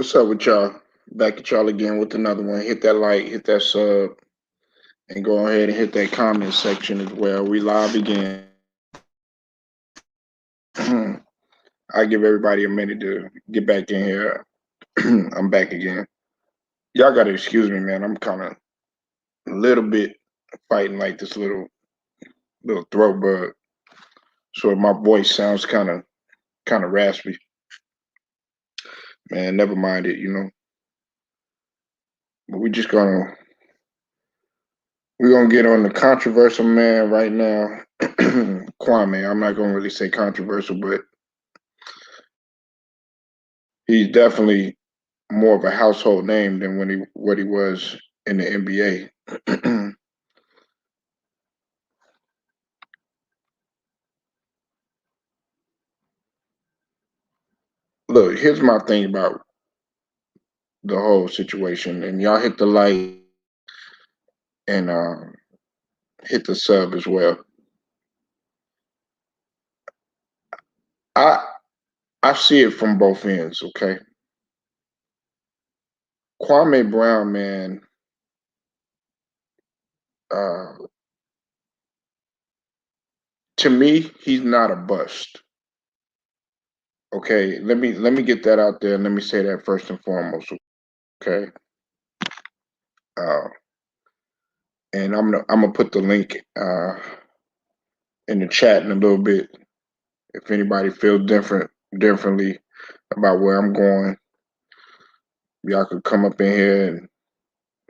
What's up with y'all? Back at y'all again with another one. Hit that like, hit that sub, and go ahead and hit that comment section as well. We live again. I give everybody a minute to get back in here. I'm back again. Y'all gotta excuse me, man. I'm kind of a little bit fighting like this little throat bug, so my voice sounds kind of raspy. Man, never mind it. But we're gonna get on the controversial man right now, Kwame. I'm not gonna really say controversial, but he's definitely more of a household name than what he was in the NBA. Look, here's my thing about the whole situation, and y'all hit the like and hit the sub as well. I I see it from both ends. Okay, Kwame Brown, man. Uh, to me, he's not a bust. Okay, let me get that out there, and let me say that first and foremost. Okay, uh, and I'm gonna put the link in the chat in a little bit. If anybody feels differently about where I'm going, y'all could come up in here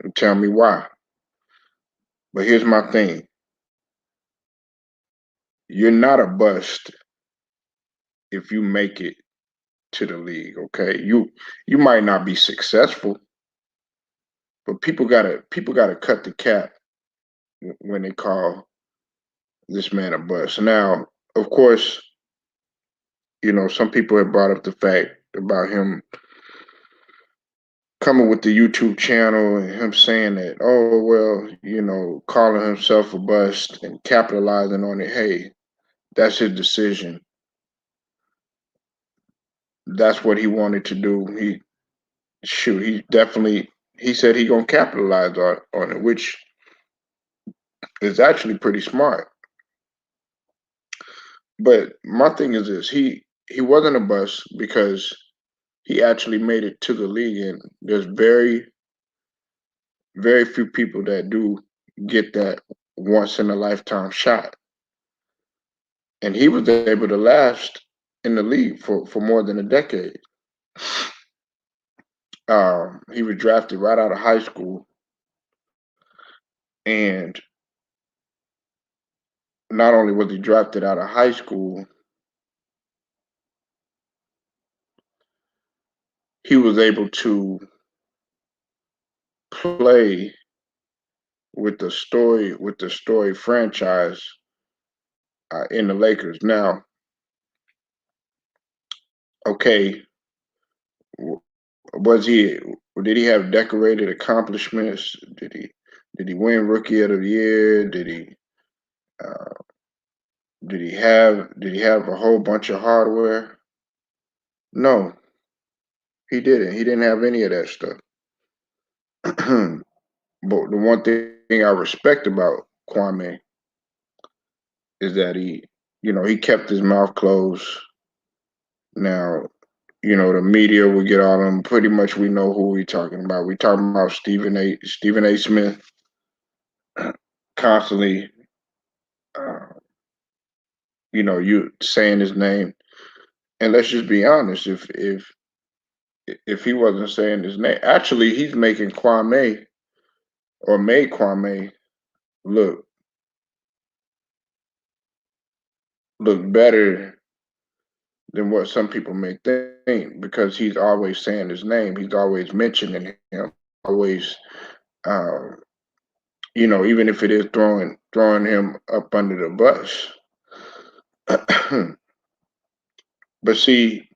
and tell me why. But here's my thing: you're not a bust if you make it to the league. Okay, you might not be successful, but people gotta cut the cap when they call this man a bust. Now, of course, some people have brought up the fact about him coming with the YouTube channel and him saying that, oh well, calling himself a bust and capitalizing on it. Hey, that's his decision. That's what he wanted to do. He said he gonna capitalize on it, which is actually pretty smart. But my thing is this: he wasn't a bust because he actually made it to the league, and there's very few people that do get that once in a lifetime shot. And he was able to last in the league for more than a decade. He was drafted right out of high school, and not only was he drafted out of high school, he was able to play with the story franchise in the Lakers. Now, okay, was he? Did he have decorated accomplishments? Did he win Rookie of the Year? Uh, did he have a whole bunch of hardware? No, he didn't. He didn't have any of that stuff. But the one thing I respect about Kwame is that he kept his mouth closed. Now, the media will get on him. Pretty much, we know who we talking about. We talking about Stephen A. Smith, constantly, uh, you saying his name. And let's just be honest. If he wasn't saying his name, actually, he's making Kwame or made Kwame look look better than what some people may think because he's always saying his name. He's always mentioning him. Always, um, even if it is throwing him up under the bus. But see,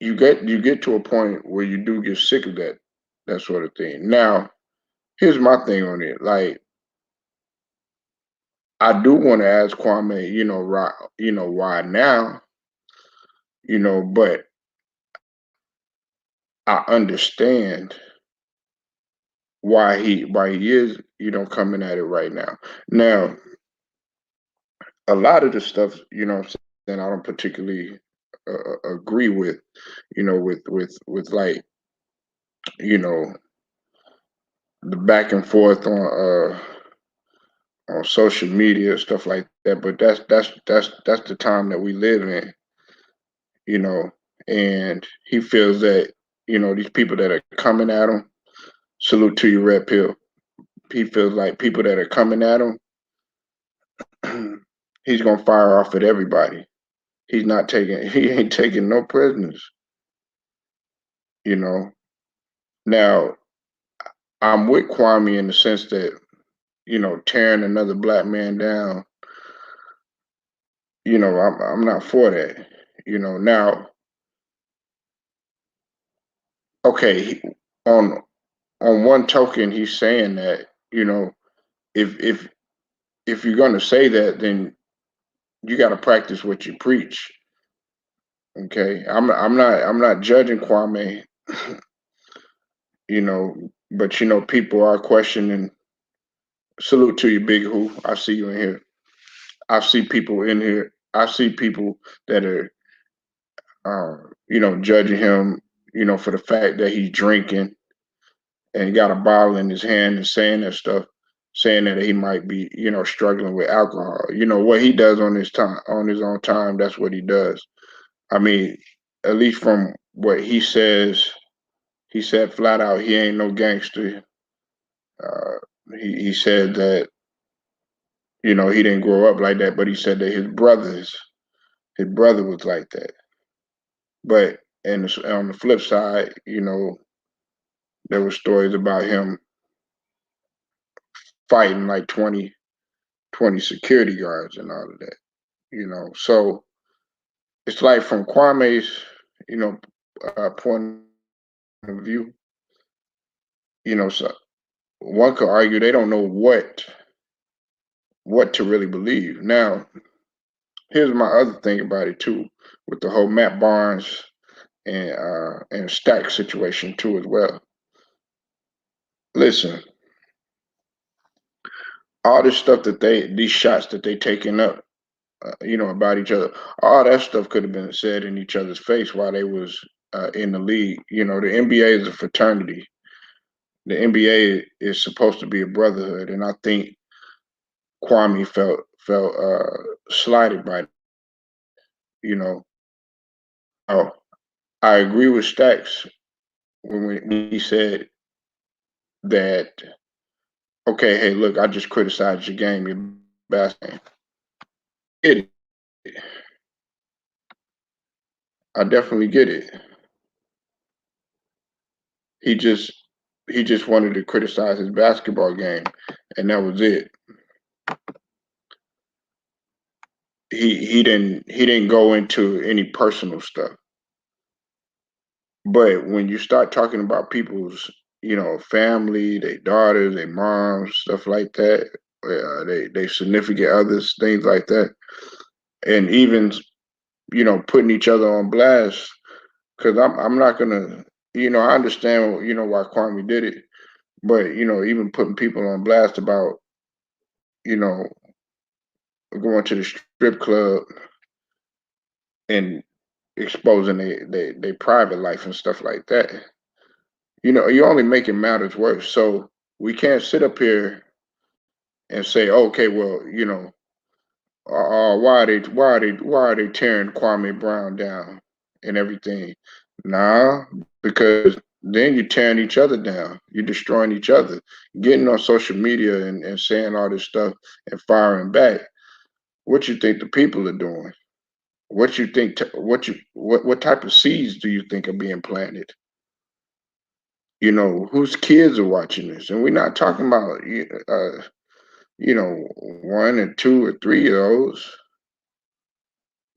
you get to a point where you do get sick of that sort of thing. Now, here's my thing on it. Like, I do want to ask Kwame, why now, but I understand why he is, coming at it right now. Now, a lot of the stuff, what I'm saying, I don't particularly agree with, with like, you know, the back and forth on social media, stuff like that. But that's the time that we live in, you know, and he feels that, these people that are coming at him, salute to you, Red Pill. He feels like people that are coming at him, he's gonna fire off at everybody. He ain't taking no prisoners, you know. Now, I'm with Kwame in the sense that, tearing another black man down, I'm not for that. Now, okay, on one token, he's saying that, if if if you're gonna say that, then you got to practice what you preach. Okay, I'm not judging Kwame, you know, but people are questioning. Salute to you, Big Who. I see you in here. I see people in here. I see people that are, judging him, for the fact that he's drinking and he got a bottle in his hand and saying that stuff, saying that he might be, struggling with alcohol. What he does on his time, on his own time, that's what he does. I mean, at least from what he said flat out, he ain't no gangster. Uh, he said that, he didn't grow up like that, but he said that his brother was like that. But on the flip side, there were stories about him fighting like 20 security guards and all of that, So it's like from Kwame's, you know, point of view, so one could argue they don't know what to really believe. Now, here's my other thing about it too, with the whole Matt Barnes and Stack situation too as well. Listen, all this stuff these shots that they taking up, about each other, all that stuff could have been said in each other's face while they was in the league. The NBA is a fraternity. The NBA is supposed to be a brotherhood, and I think Kwame felt slighted by, you know. Oh, I agree with Stacks when he said that. Okay, hey, look, I just criticized your game, your basketball. Get it. I definitely get it. He just he just wanted to criticize his basketball game, and that was it. He didn't go into any personal stuff. But when you start talking about people's, family, their daughters, their moms, stuff like that, they significant others, things like that, and even putting each other on blast, because I'm not gonna, I understand, why Kwame did it, but even putting people on blast about, you know going to the strip club and exposing their private life and stuff like that. You're only making matters worse. So we can't sit up here and say, okay, well, why are they tearing Kwame Brown down and everything? Nah, because then you're tearing each other down. You're destroying each other. Getting on social media and saying all this stuff and firing back. What you think the people are doing? What you think? What type of seeds do you think are being planted? Whose kids are watching this? And we're not talking about one and two or three of those.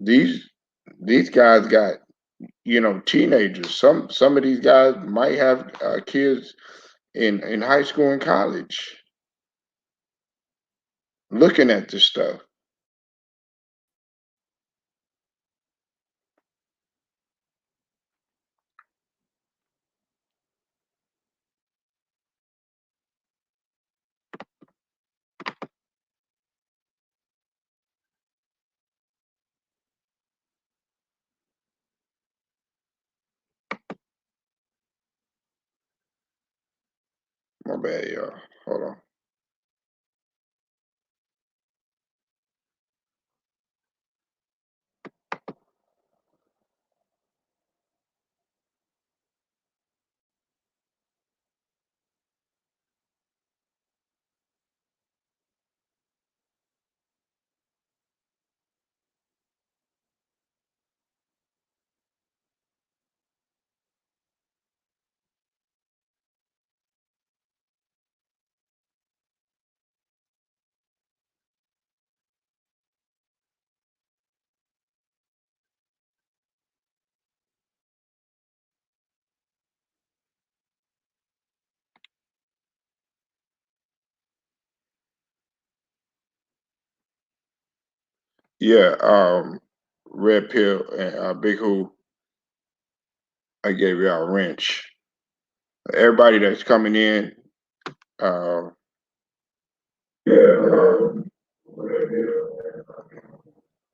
These these guys got teenagers. Some of these guys might have kids in high school and college looking at this stuff. My bad, y'all. Hold on. Yeah, Red Pill and Big Who, I gave y'all a wrench. Everybody that's coming in, uh, um,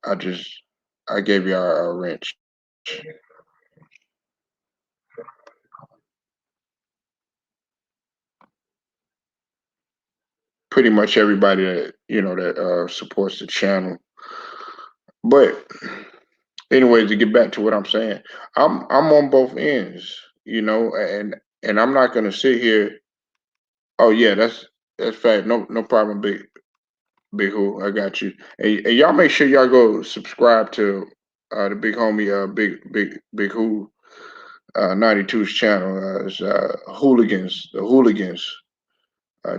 I just I gave y'all a wrench. Pretty much everybody that that supports the channel. But anyways, to get back to what I'm saying, I'm on both ends, and I'm not gonna sit here. Oh yeah, that's fact. No problem, big who. I got you. And y'all make sure y'all go subscribe to the big homie big who 92's channel. It's hooligans the hooligans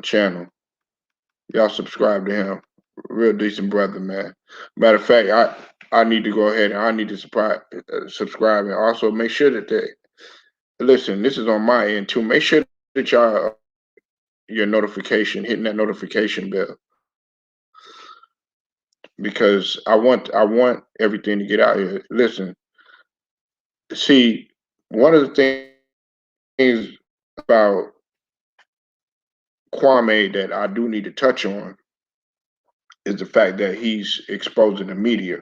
channel. Y'all subscribe to him. Real decent brother, man. Matter of fact, I need to go ahead and I need to subscribe and also make sure that they listen. This is on my end too. Make sure that y'all your notification hitting that notification bell because I want everything to get out here. Listen, see, one of the things about Kwame that I do need to touch on is the fact that he's exposing the media.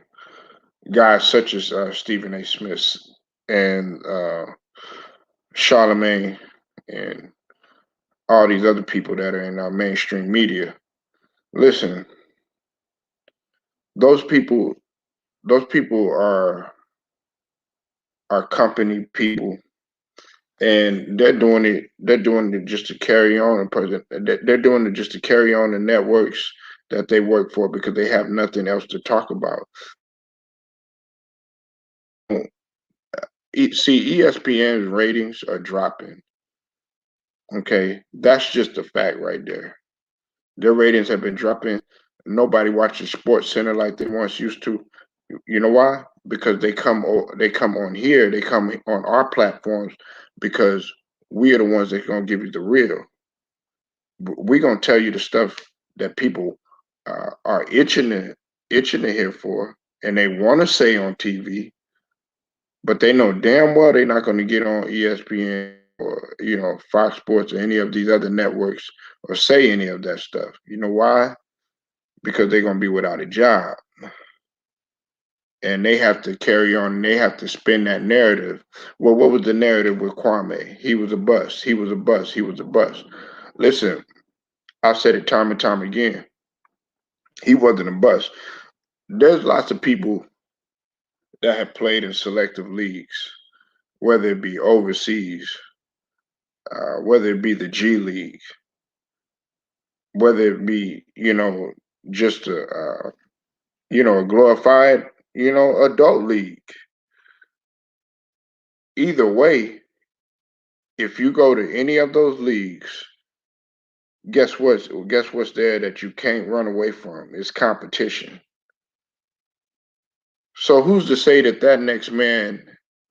Guys such as Stephen A. Smith and Charlemagne and all these other people that are in our mainstream media. Listen, those people, those people are company people, and they're doing it. They're doing it just to carry on. They're doing it just to carry on the networks that they work for because they have nothing else to talk about. See, ESPN's ratings are dropping. Okay, that's just a fact right there. Their ratings have been dropping. Nobody watches Sports Center like they once used to. You know why? Because they come on here, they come on our platforms because we are the ones that's gonna give you the real. We're gonna tell you the stuff that people are itching to hear for, and they want to say on TV, but they know damn well they're not going to get on ESPN or Fox Sports or any of these other networks or say any of that stuff. You know why? Because they're going to be without a job and they have to carry on and they have to spin that narrative. Well, what was the narrative with Kwame? He was a bust. He was a bust. He was a bust. Listen, I've said it time and time again. He wasn't a bust. There's lots of people that have played in selective leagues, whether it be overseas, whether it be the G League, whether it be just a glorified adult league. Either way, if you go to any of those leagues, guess what's there that you can't run away from? It's competition. So who's to say that that next man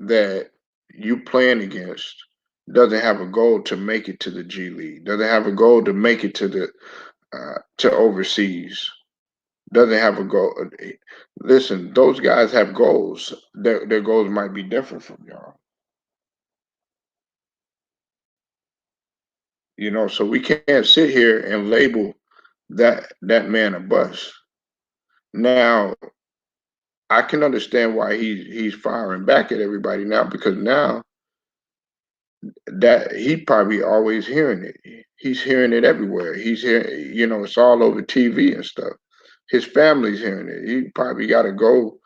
that you playing against doesn't have a goal to make it to the G League, doesn't have a goal to make it to the to overseas, doesn't have a goal. Listen, those guys have goals. Their goals might be different from y'all. So we can't sit here and label that man a bust. Now, I can understand why he's firing back at everybody now because now that he probably always hearing it. He's hearing it everywhere. He's hearing, it's all over TV and stuff. His family's hearing it. He probably got to go,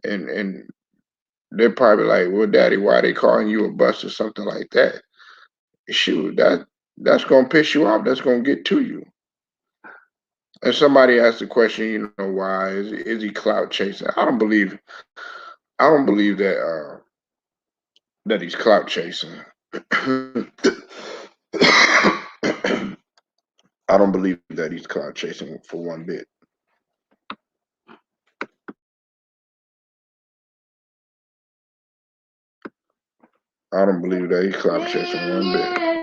and they're probably like, "Well, Daddy, why they calling you a bust or something like that?" Shoot, that's gonna piss you off. That's gonna get to you. And somebody asked the question, why is he clout chasing? I don't believe that he's clout chasing. I don't believe that he's clout chasing for one bit. I don't believe that he's clout chasing one bit.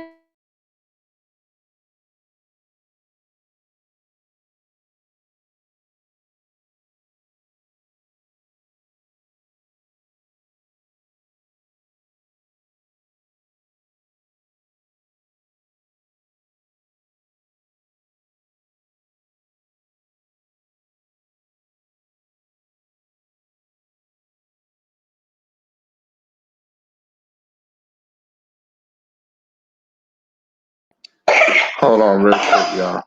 Hold on, real quick, y'all.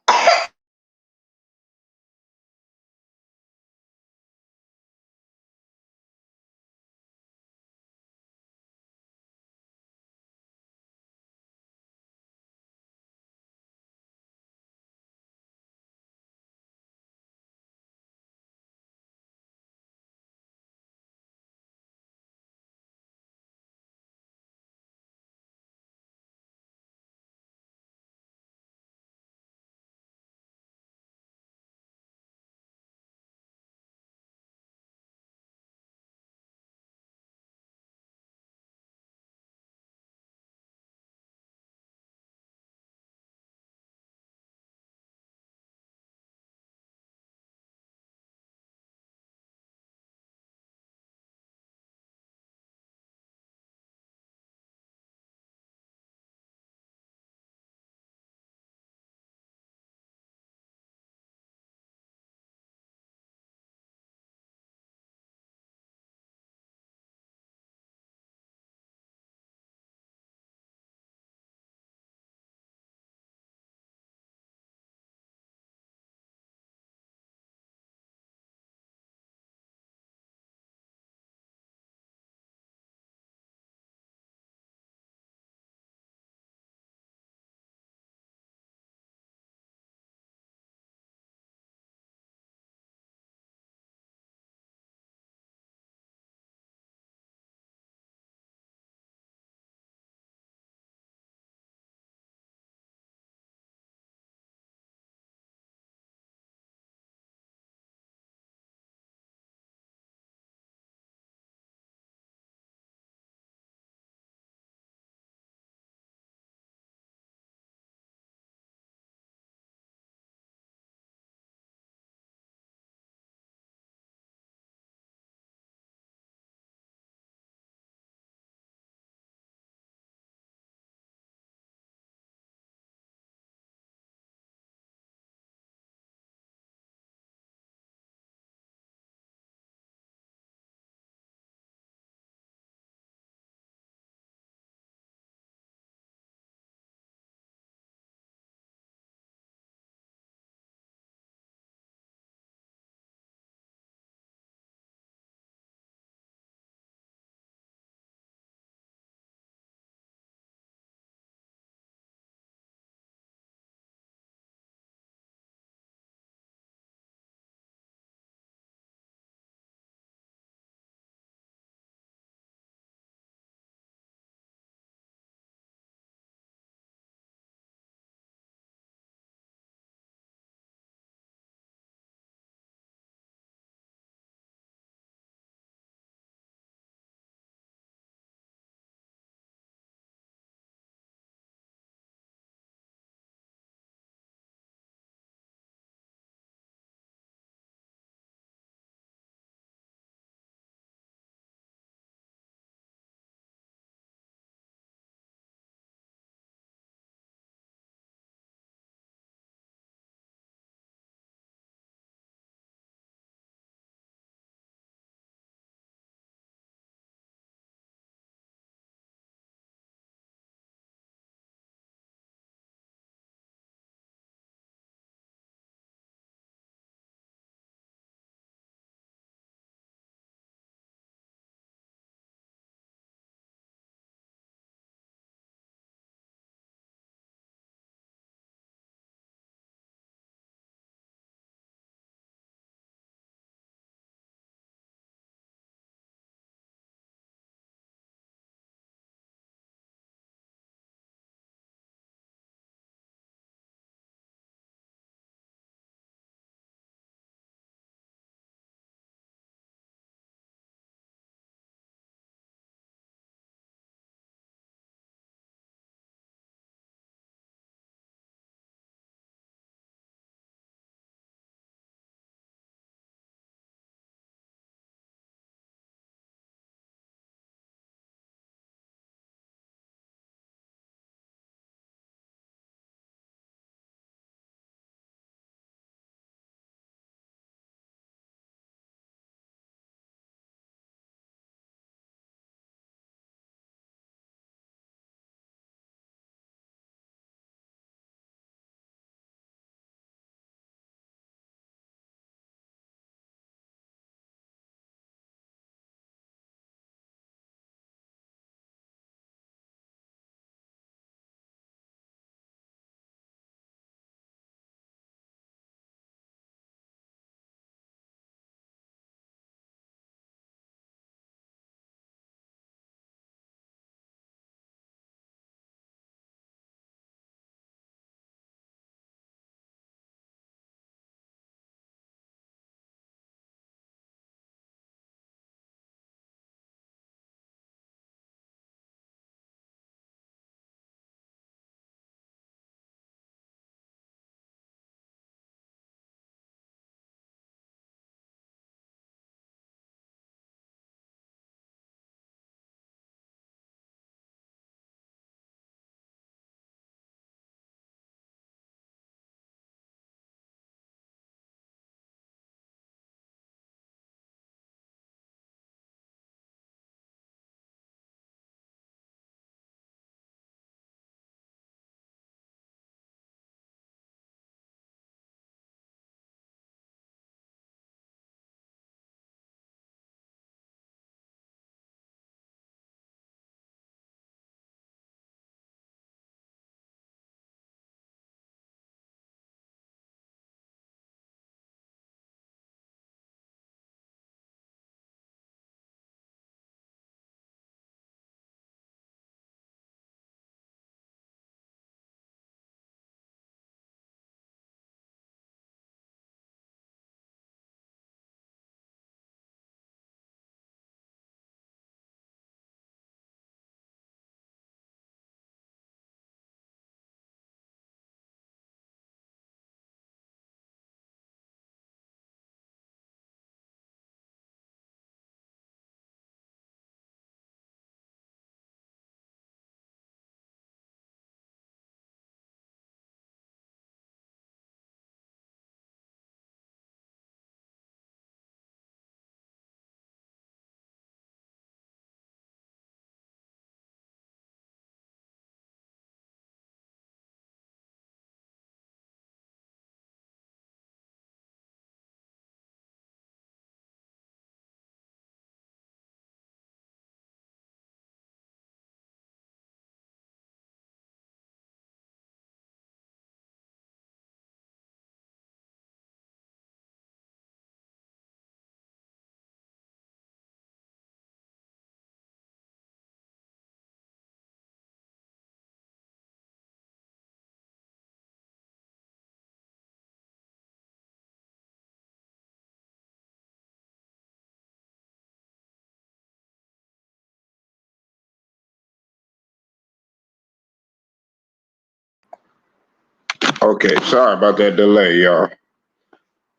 Okay, sorry about that delay, y'all.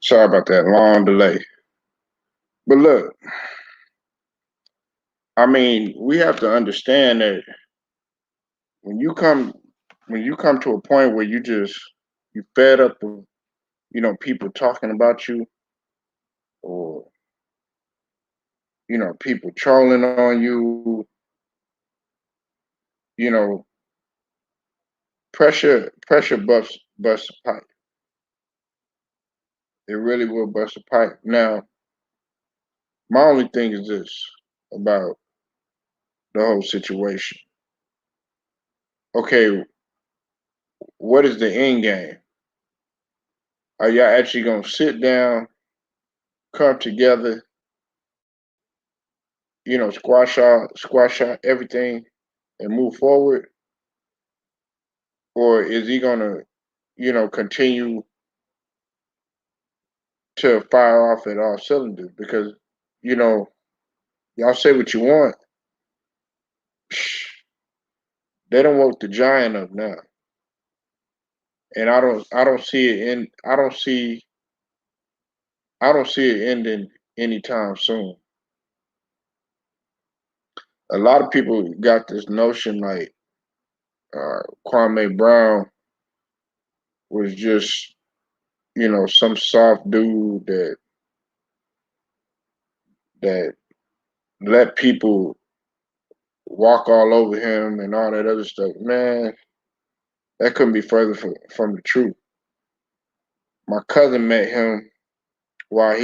Sorry about that long delay. But look, I mean, we have to understand that when you come when you come to a point where you fed up with people talking about you, or people trolling on you, you know pressure busts a pipe. It really will bust a pipe. Now, my only thing is this about the whole situation. Okay, what is the end game? Are y'all actually gonna sit down, come together, squash out everything and move forward? Or is he gonna, continue to fire off at all cylinders? Because, you know, y'all say what you want. They don't woke the giant up now. And I don't see it in I don't see it ending anytime soon. A lot of people got this notion like Kwame Brown was just, some soft dude that let people walk all over him and all that other stuff. Man, that couldn't be further from the truth. My cousin met him while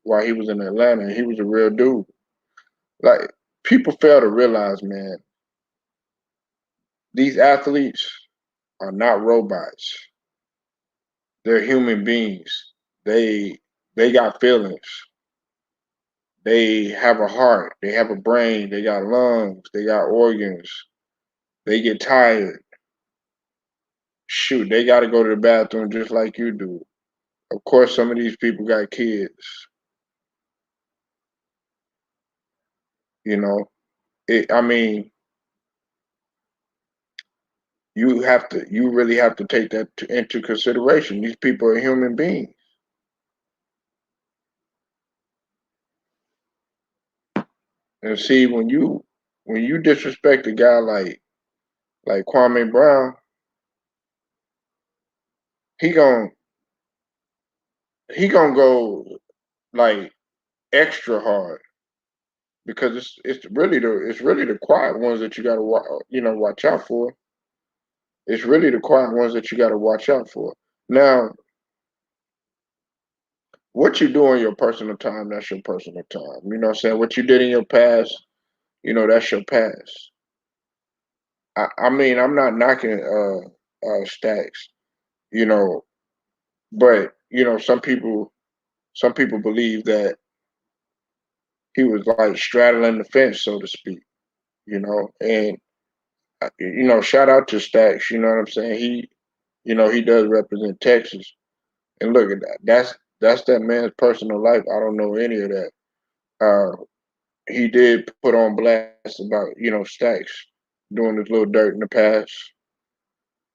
while he was in Atlanta, and he was a real dude. Like, people fail to realize, man, these athletes are not robots. They're human beings. They got feelings. They have a heart. They have a brain. They got lungs. They got organs. They get tired. Shoot, they got to go to the bathroom just like you do. Of course, some of these people got kids. You know, I mean, you really have to take that into consideration. These people are human beings. And see, when you disrespect a guy like Kwame Brown, he gon' he gonna go like extra hard, because it's really the quiet ones that you gotta watch out for. It's really the quiet ones that you gotta watch out for. Now, what you do in your personal time, that's your personal time. You know what I'm saying? What you did in your past, that's your past. I mean, I'm not knocking Stacks, you know, but some people believe that he was like straddling the fence, so to speak, and shout out to Stacks, you know what I'm saying? He does represent Texas. And look at that. That's that man's personal life. I don't know any of that. He did put on blast about Stacks doing his little dirt in the past,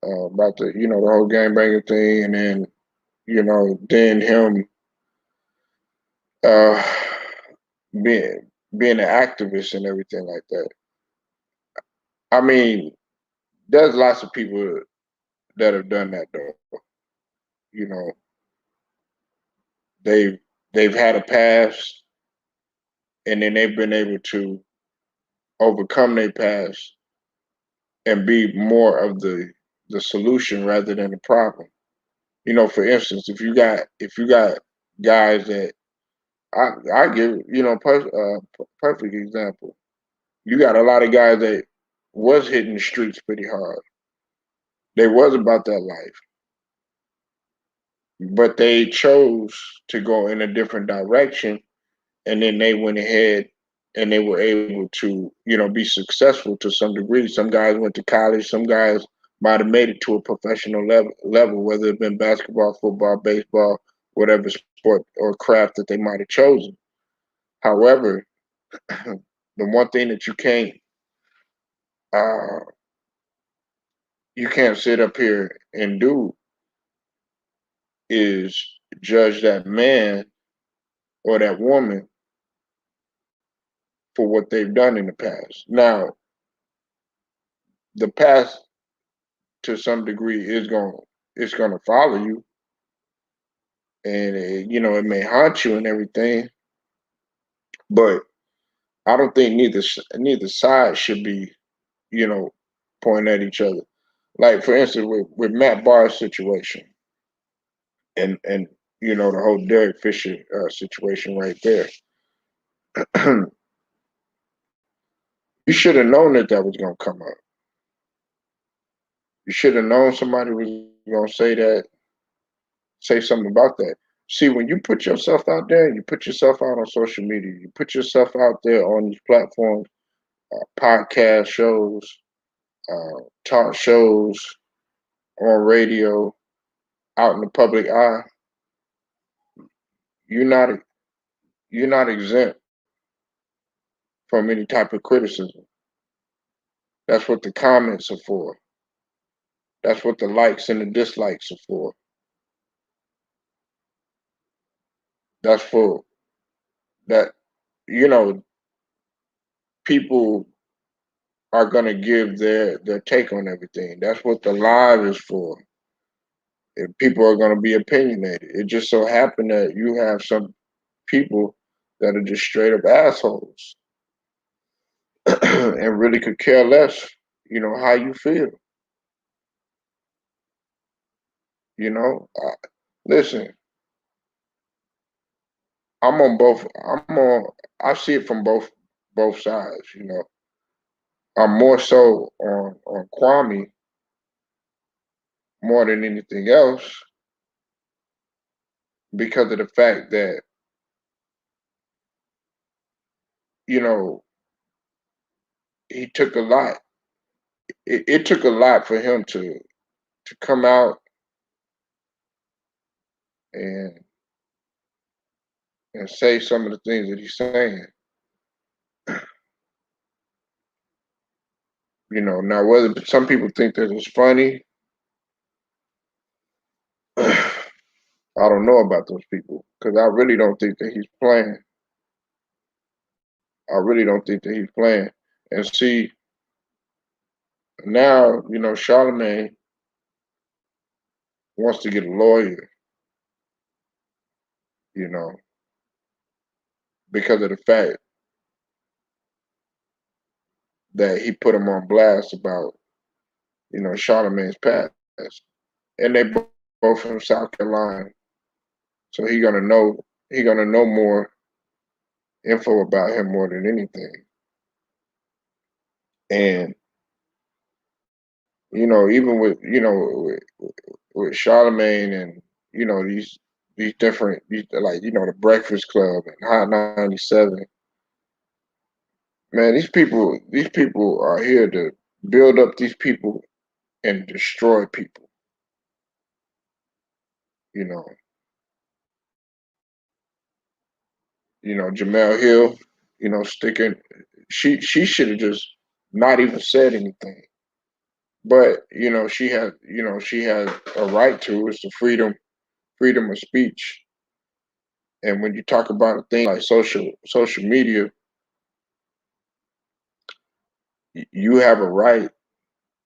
about the whole gang banging thing, and then then him uh, being an activist and everything like that. I mean, there's lots of people that have done that though. You know, they've they've had a past, and then they've been able to overcome their past and be more of the solution rather than the problem. For instance, if you got guys that I give perfect example. You got a lot of guys that was hitting the streets pretty hard. They was about that life, but they chose to go in a different direction, and then they went ahead and they were able to be successful to some degree. Some guys went to college. Some guys might have made it to a professional level, whether it been basketball, football, baseball, whatever sport or craft that they might have chosen. However, the one thing that uh, you can't sit up here and do is judge that man or that woman for what they've done in the past. Now, the past to some degree is going it's going to follow you, and it may haunt you and everything. But I don't think neither side should be you know pointing at each other. Like for instance, with Matt Barr's situation, and the whole Derek Fisher situation right there. You should have known that was going to come up. You should have known somebody was going to say something about that. See, when you put yourself out there, you put yourself out on social media, you put yourself out there on these platforms, podcast shows, talk shows, on radio, out in the public eye, you're not you're not exempt from any type of criticism. That's what the comments are for. That's what the likes and the dislikes are for. That's for that you know people are going to give their take on everything. That's what the live is for. And people are going to be opinionated. It just so happened that you have some people that are just straight up assholes and really could care less, how you feel. Listen, I'm on both. I see it from both sides. I'm more so on Kwame more than anything else because of the fact that you know he took a lot. It took a lot for him to come out and say some of the things that he's saying. Now whether some people think that it's funny, I don't know about those people because I really don't think that he's playing. I really don't think that he's playing. And see, now Charlemagne wants to get a lawyer, you know, because of the fact that he put him on blast about Charlemagne's past, and they both from South Carolina, so he gonna know more info about him more than anything. And even with Charlemagne and these different like the Breakfast Club and Hot 97, man, these people are here to build up these people and destroy people. You know, Jamel Hill, sticking. She should have just not even said anything. But she has a right to. It's the freedom of speech. And when you talk about a thing like social media, you have a right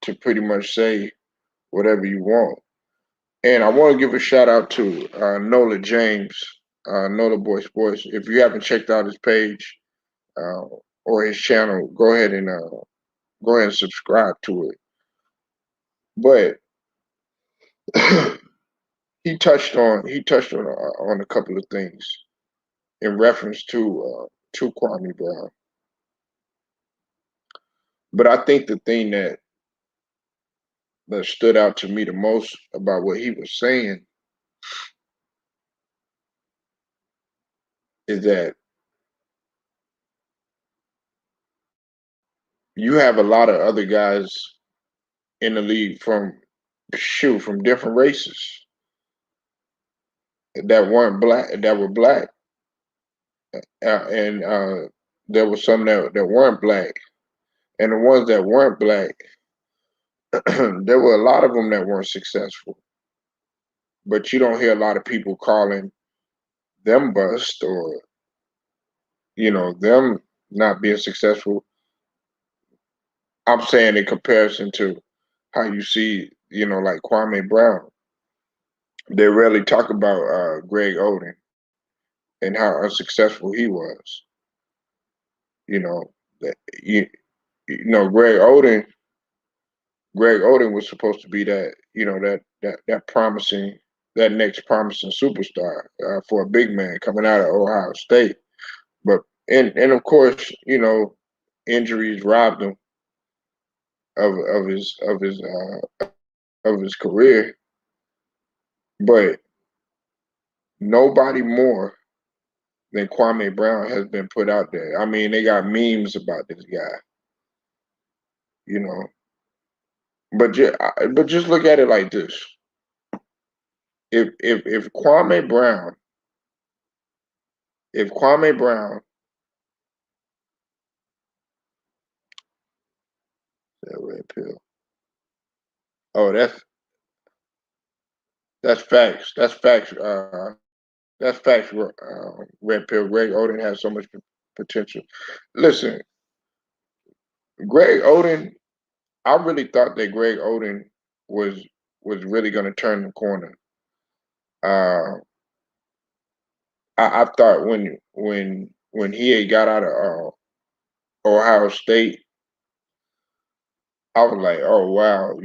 to pretty much say whatever you want. And I want to give a shout out to Nola James, Nola Boy Sports. If you haven't checked out his page uh, or his channel, go ahead and subscribe to it. But he touched on a couple of things in reference to Kwame Brown. But I think the thing that stood out to me the most about what he was saying is that you have a lot of other guys in the league from different races that were black, and there were some that weren't black, and the ones that weren't black, there were a lot of them that weren't successful. but you don't hear a lot of people calling them bust or them not being successful. I'm saying in comparison to how you see, like Kwame Brown, they rarely talk about Greg Oden and how unsuccessful he was. You know, that Greg Oden was supposed to be that, that promising, that next promising superstar for a big man coming out of Ohio State. But and of course, injuries robbed him of his career. But nobody more than Kwame Brown has been put out there. I mean, they got memes about this guy, you know. But just look at it like this: if Kwame Brown, that red pill. Oh, that's facts. That's facts. That's facts. Red pill. Greg Oden has so much potential. Listen, Greg Oden. I really thought that Greg Oden was was really going to turn the corner. Uh, I thought when he had got out of Ohio State, I was like, oh wow,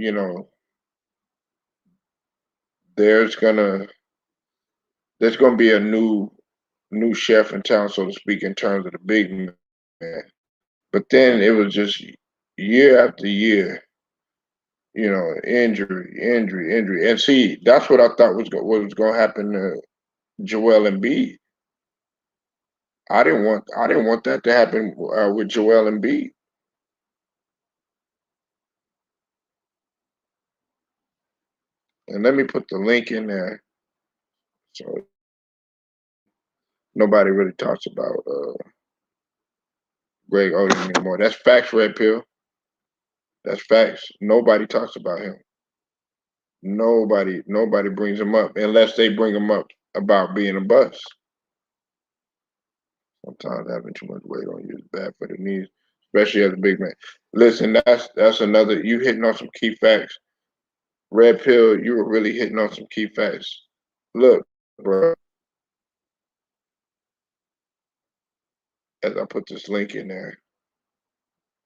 there's gonna there's gonna be a new chef in town, so to speak, in terms of the big man. But then it was just year after year, injury. And see, that's what I thought what was going to happen to Joel Embiid. I didn't want that to happen with Joel Embiid. And let me put the link in there so nobody really talks about Greg Oden anymore. That's facts, Red Pill. That's facts. Nobody talks about him. Nobody brings him up unless they bring him up about being a bust. Sometimes having too much weight on you is bad for the knees, especially as a big man. Listen, that's another. You hitting on some key facts. Red Pill, you were really hitting on some key facts. Look, bro, as I put this link in there,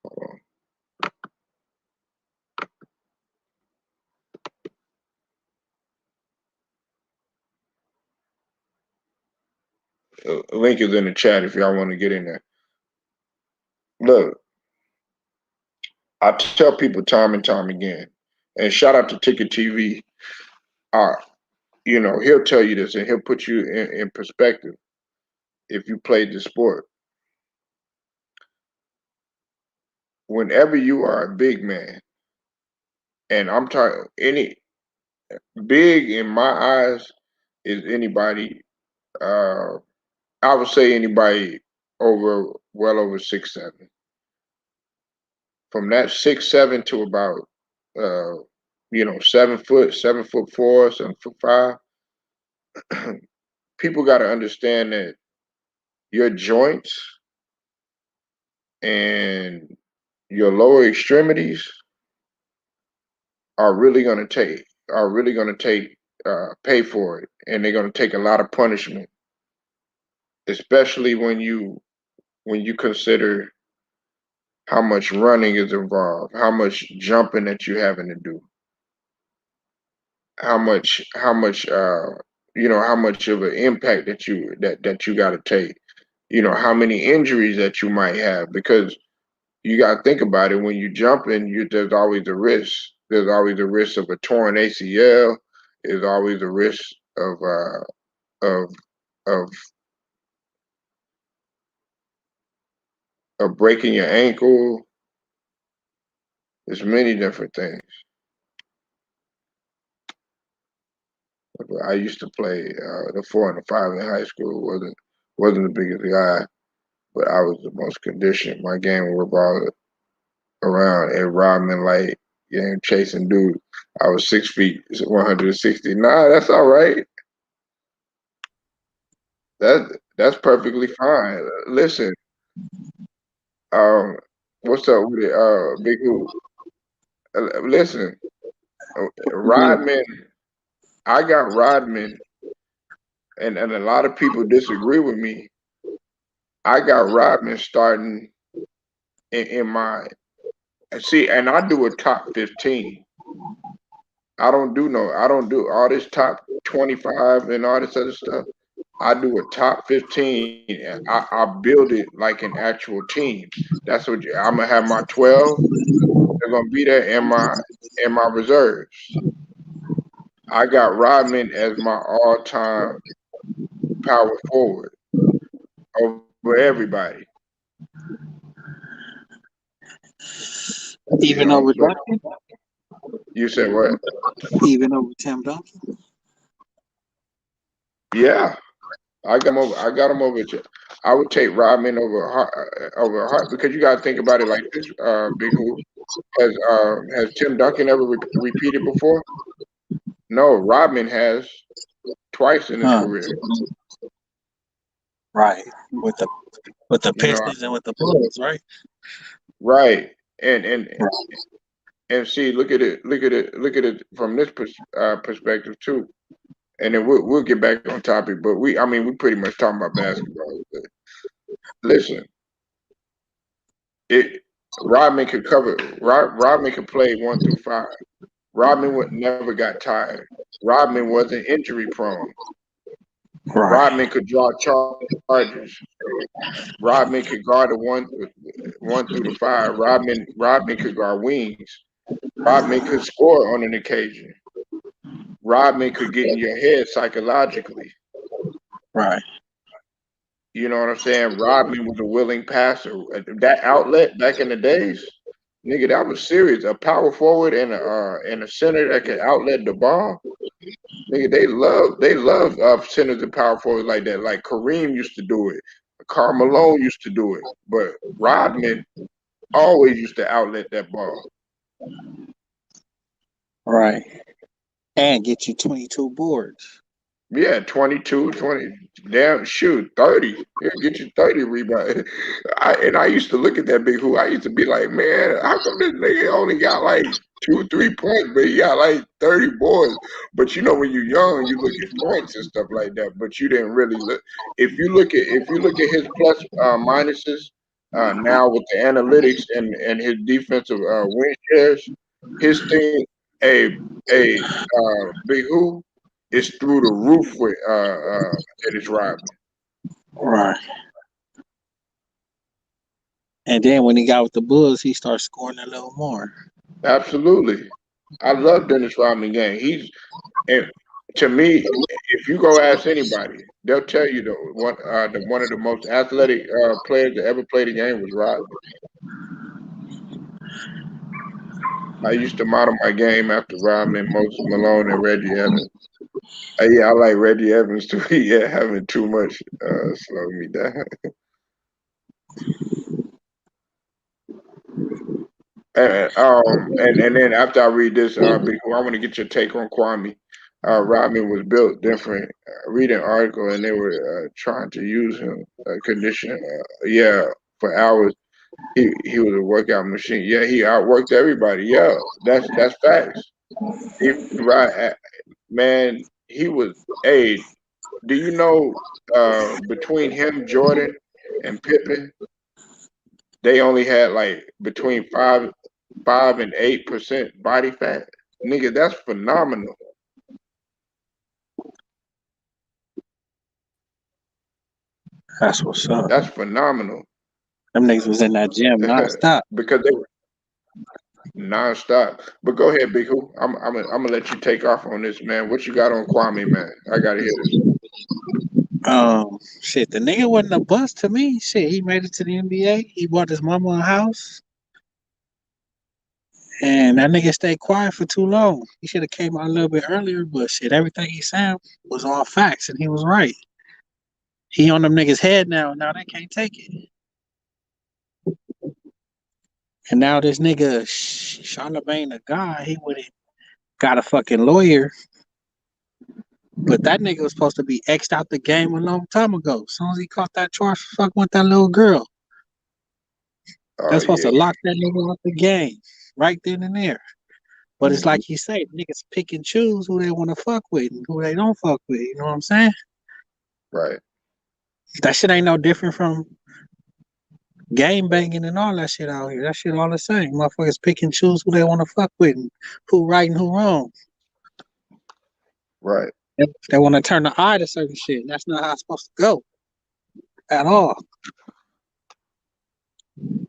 hold on. The link is in the chat if y'all want to get in there. Look, I tell people time and time again, and shout out to Ticket TV. Uh, he'll tell you this and he'll put you in perspective if you played the sport. Whenever you are a big man, and I'm talking any big in my eyes is anybody. Uh, I would say anybody over 6'7". From that 6'7" to about 7 foot, 7'4", 7'5". People got to understand that your joints and your lower extremities are really going to take pay for it, and they're going to take a lot of punishment, especially when you consider how much running is involved, how much jumping that you're having to do, how much of an impact that you got to take, how many injuries that you might have, because you got to think about it. When you jump in, there's always a risk. There's always a risk of a torn ACL. There's always a risk of of of breaking your ankle. There's many different things. I used to play the 4 and the 5 in high school. wasn't the biggest guy, but I was the most conditioned. My game revolved around Ed Rodman, like game chasing dude. I was 6 feet, 160. Nah, that's all right. That's perfectly fine. Listen, um, what's up with it? Big Who? Listen, Yeah. Rodman. I got Rodman, and a lot of people disagree with me. I got Rodman starting in my see, and I do a top 15. I don't do all this top 25 and all this other stuff. I do a top 15 and I build it like an actual team. That's what I'm gonna have my 12. They're gonna be there in my reserves. I got Rodman as my all-time power forward over everybody. You Even know, over but Duncan? you said what? Even over Tim Duncan? Yeah, I got him over. I would take Rodman over Hart because you got to think about it like this. Big Who has Tim Duncan ever repeated before? No, Rodman has twice in his Huh. career. Right. With the You know, Pistons and with the Bulls, right? right? And and Right. and see, look at it from this perspective too. And then we'll get back on topic. But I mean, we pretty much talking about basketball. But listen, it Rodman could cover. Rodman could play 1 through 5. Rodman never got tired. Rodman wasn't injury prone. Right. Rodman could draw charges. Rodman could guard one through the 5. Rodman could guard wings. Rodman could score on an occasion. Rodman could get in your head psychologically. Right. You know what I'm saying? Rodman was a willing passer. That outlet back in the days, nigga, that was serious. A power forward and a center that could outlet the ball. Nigga, they love centers and power forwards like that. Like Kareem used to do it. Karl Malone used to do it. But Rodman always used to outlet that ball. Right. And get you 22 boards. Yeah, 22, 20, damn, shoot, 30. He'll get you 30 rebounds. I used to look at that Big Who. I used to be like, man, how come this nigga only got like 2, 3 points, but he got like 30 boards? But you know, when you're young, you look at points and stuff like that, but you didn't really look. If you look at his plus minuses now with the analytics and his defensive win shares, his thing, a Big Who is through the roof with Dennis Rodman. Right. And then when he got with the Bulls, he started scoring a little more. Absolutely. I love Dennis Rodman game. And to me, if you go ask anybody, they'll tell you one of the most athletic players that ever played the game was Rodman. I used to model my game after Rodman, Moses Malone, and Reggie Evans. Yeah, I like Reggie Evans too. Yeah, having too much slowed me down. And then after I read this, Big, I want to get your take on Kwame. Rodman was built different. Read an article, and they were trying to use him condition. Yeah, for hours. He was a workout machine. Yeah, he outworked everybody. Yeah, that's facts. Man, he was. Hey, do you know between him, Jordan, and Pippen, they only had like between 5 and 8% body fat. Nigga, that's phenomenal. That's what's up. That's phenomenal. Them niggas was in that gym nonstop. Because they were nonstop. But go ahead, Big Who. I'm gonna let you take off on this, man. What you got on Kwame, man? I gotta hear this. Shit, the nigga wasn't a bust to me. Shit, he made it to the NBA. He bought his mama a house. And that nigga stayed quiet for too long. He should have came out a little bit earlier, but shit, everything he said was all facts, and he was right. He on them niggas' head now. Now they can't take it. And now this nigga Charlemagne the guy, he would have got a fucking lawyer, but that nigga was supposed to be X'd out the game a long time ago. As soon as he caught that charge for fucking with that little girl, they're Oh supposed yeah, to lock that nigga out the game right then and there. But it's hmm like you say, niggas pick and choose who they want to fuck with and who they don't fuck with. You know what I'm saying? right, That shit ain't no different from game banging and all that shit out here. That shit all the same. Motherfuckers pick and choose who they want to fuck with and who right and who wrong. right, They want to turn the eye to certain shit. That's not how it's supposed to go at all.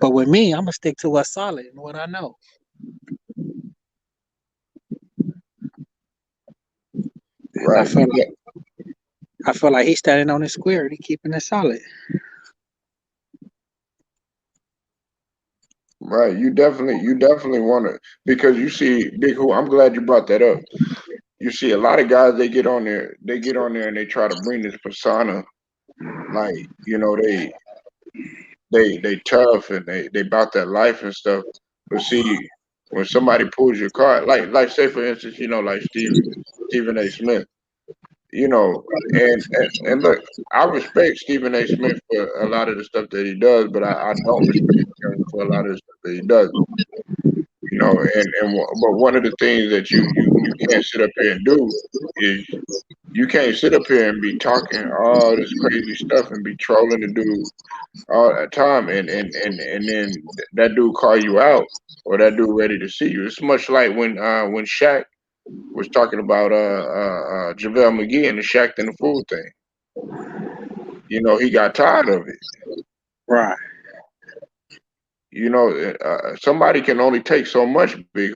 But with me, I'm gonna stick to what's solid and what I know. And right. I feel like he's standing on his square. He keeping it solid. Right. You definitely want to, because you see, Big Who. I'm glad you brought that up. You see, a lot of guys they get on there and they try to bring this persona, like they tough and they about that life and stuff. But see, when somebody pulls your card, like say for instance, like Stephen A. Smith, you know, and look, I respect Stephen A. Smith for a lot of the stuff that he does, but I don't respect him for a lot of the stuff that he does. But one of the things that you can't sit up here and do is you can't sit up here and be talking all this crazy stuff and be trolling the dude all the time, and then that dude call you out, or that dude ready to see you. It's much like when Shaq was talking about JaVale McGee and the Shaq and the Fool thing. He got tired of it. Right, Somebody can only take so much, Big.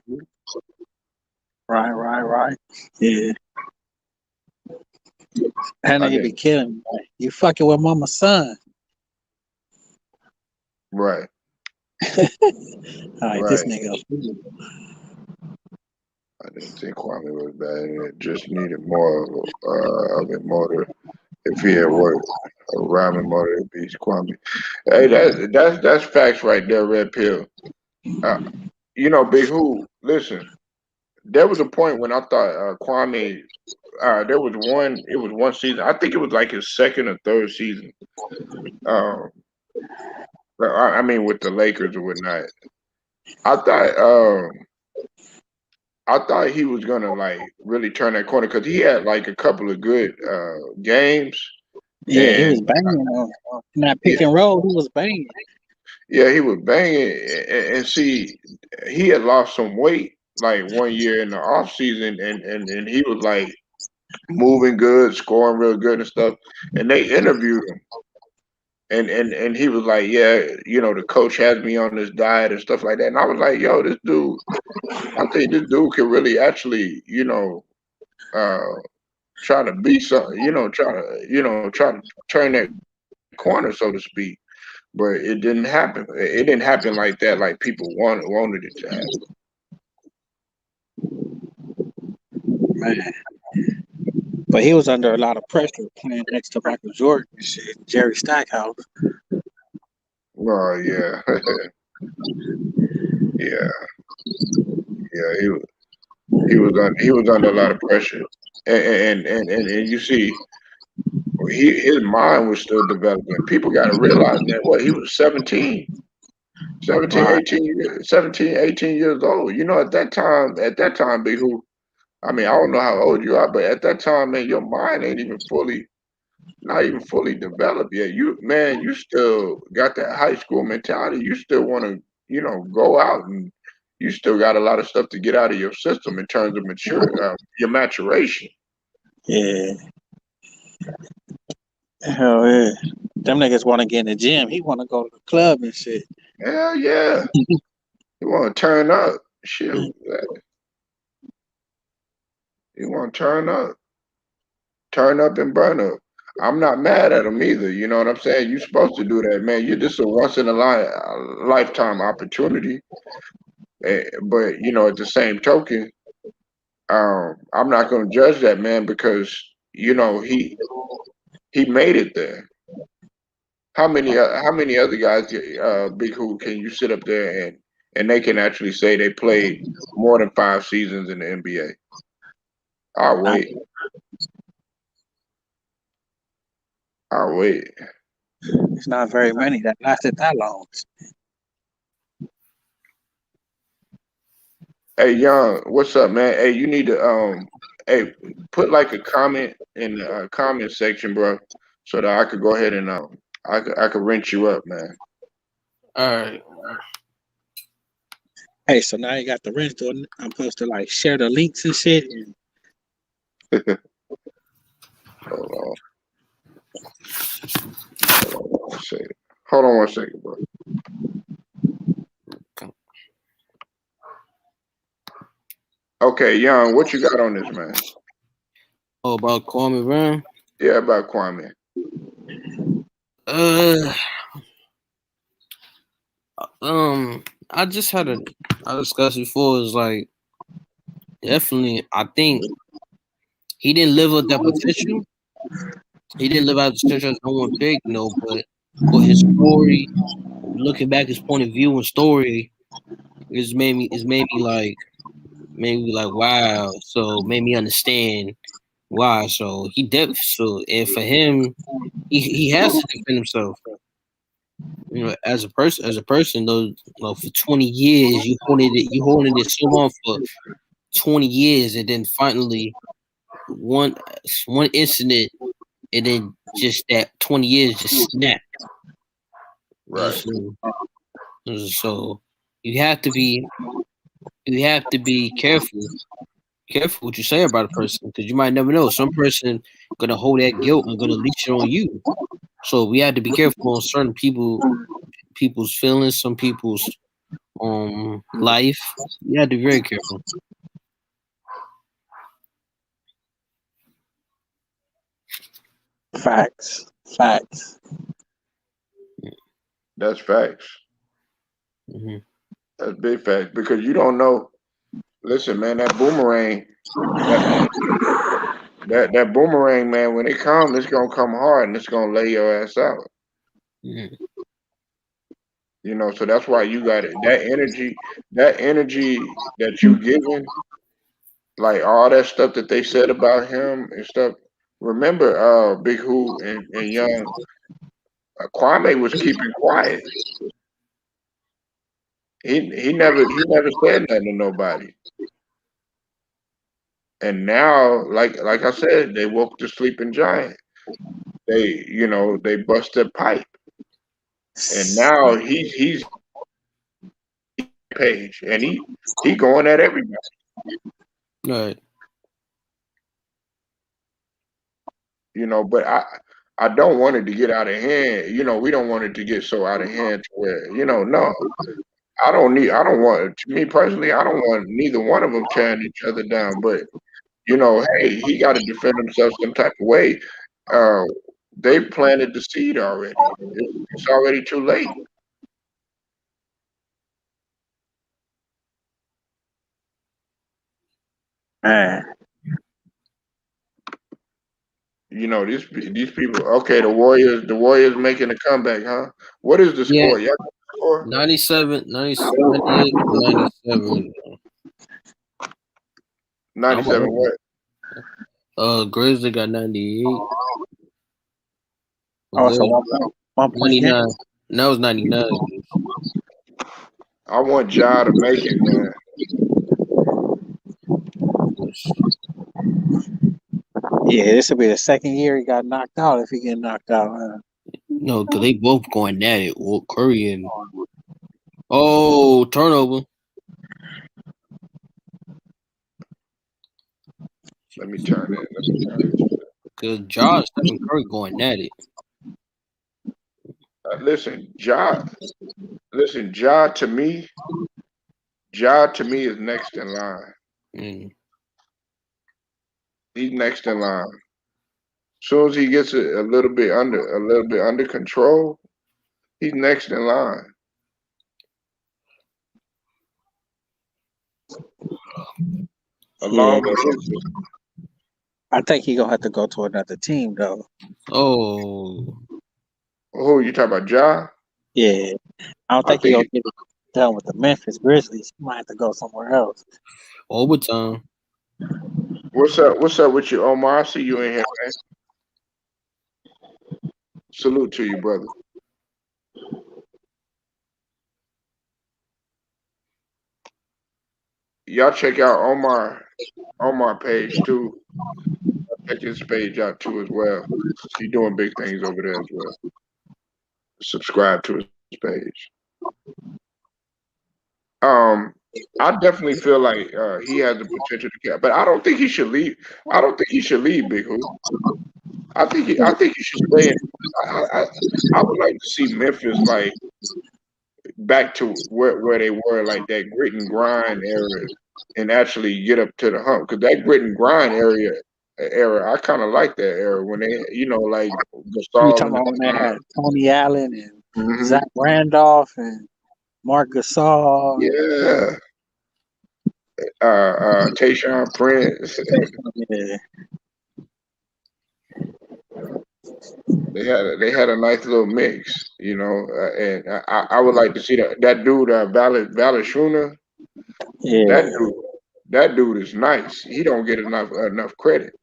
right. Yeah, that I nigga be didn't. killing me. You fucking with mama's son. Right, All right, this right. nigga. I didn't think Kwame was bad. It just needed more of it, more to, if he had worked a rhyming motor, it'd be Kwame. Hey, that's facts right there, Red Pill. Uh, Big Who. Listen, there was a point when I thought Kwame. There was one. It was one season. I think it was like his second or third season. Um, I mean, with the Lakers or whatnot. I thought. I thought he was gonna like really turn that corner because he had like a couple of good games, Yeah, he was and banging in that yeah, pick and roll. He was banging. yeah, he was banging. And see, he had lost some weight like one year in the off season, and he was like moving good, scoring real good and stuff. And they interviewed him, and he was like, yeah, the coach has me on this diet and stuff like that. And I was like, yo, this dude, I think this dude can really actually, uh, try to be something, try to turn that corner, so to speak. But it didn't happen. It didn't happen like that, like people wanted it to happen. Man. But he was under a lot of pressure playing next to Michael Jordan and shit, Jerry Stackhouse. Oh yeah, yeah, yeah. He was under a lot of pressure, and you see, his mind was still developing. People got to realize, man, what he was 17, Right. 18, 17, 18 years old. At that time, Big Who. I mean, I don't know how old you are, but at that time, man, your mind ain't even not even fully developed yet. You still got that high school mentality. You still want to, go out, and you still got a lot of stuff to get out of your system in terms of your maturation. Yeah. Hell yeah. Them niggas want to get in the gym. He want to go to the club and shit. Hell yeah, you want to turn up. Shit, you want to turn up and burn up. I'm not mad at him either. You know what I'm saying? You're supposed to do that, man. You're just a once in a lifetime opportunity. But at the same token, I'm not going to judge that man because he made it there. How many other guys, Big Who, can you sit up there and they can actually say they played more than 5 seasons in the NBA. I'll Not, wait. I'll wait. it's not very many that lasted that long. Hey, Young, what's up, man? Hey, you need to hey, put like a comment in the comment section, bro, so that I could go ahead and I could rinse you up, man. All right. Hey, so now you got the wrench doing. I'm supposed to like share the links and shit. And Hold on. Hold on one second. Hold on one second, bro. Okay, Young, what you got on this, man? Oh, about Kwame Brown. Yeah, about Kwame. Uh, I just had I discussed before. Is like definitely. I think he didn't live up that potential. He didn't live out the potential as no one picked, but his story, looking back, his point of view and story, made me like wow. So made me understand why. So and for him, he has to defend himself. You know, as a person, though, you know, for 20 years, you holding it so long for 20 years, and then finally one one incident, and then just that 20 years just snap. Right. So you have to be careful what you say about a person, because you might never know. Some person gonna hold that guilt and gonna leash it on you. So we have to be careful on certain people's feelings, some people's life. You have to be very careful. facts, facts. That's facts. Mm-hmm. That's big facts because you don't know. Listen, man, that boomerang, that that boomerang, man, when it comes, it's gonna come hard and it's gonna lay your ass out. Mm-hmm. You know, so that's why you got it. That energy that you giving, like all that stuff that they said about him and stuff. Remember, Big Who and Young Kwame was keeping quiet. He never said nothing to nobody. And now, like I said, they woke the sleeping giant. They bust their pipe, and now he's page, and he going at everybody. Right. But I don't want it to get out of hand. We don't want it to get so out of hand to where no. I don't want, to me personally, I don't want neither one of them tearing each other down. But hey, he got to defend himself some type of way. Uh, they planted the seed already. It's already too late. Man, These people. Okay, the Warriors making a comeback, huh? What is the Yeah, score? Y'all got the score? 97, 98, 97. 97 what? Grizzly got 98. oh, so Good. 1 point game. 99. That was 99. I want Ja to make it, man. Yeah, this will be the second year he got knocked out. If he get knocked out, No, because they both going at it. Well, Curry and turnover. Let me turn it. Because Josh Stephen Curry going at it. Listen, Ja to me, is next in line. Mm. He's next in line. Soon as he gets a little bit under control, he's next in line. yeah, Along with I think he gonna have to go to another team though. Oh, who you talking about, Ja? Yeah, I don't I think he think gonna he, get it. Done with the Memphis Grizzlies. He might have to go somewhere else. Overtime. What's up? What's up with you, Omar? I see you in here, man. Salute to you, brother. Y'all check out Omar page too. Check his page out too as well. He's doing big things over there as well. Subscribe to his page. Um, I definitely feel like he has the potential to get, but I don't think he should leave. I don't think he should leave, Big Who. I think he should stay in. I would like to see Memphis like back to where they were, like that grit and grind era, and actually get up to the hump. Because that grit and grind era, I kind of like that era when they, like You Gasol talking and about when they that had Tony Allen and time. Zach Randolph and Mark Gasol. Yeah, Tayshaun Prince. Yeah, They had a nice little mix, and I would like to see that dude, Valashuna. yeah. That dude, that dude is nice. He don't get enough credit.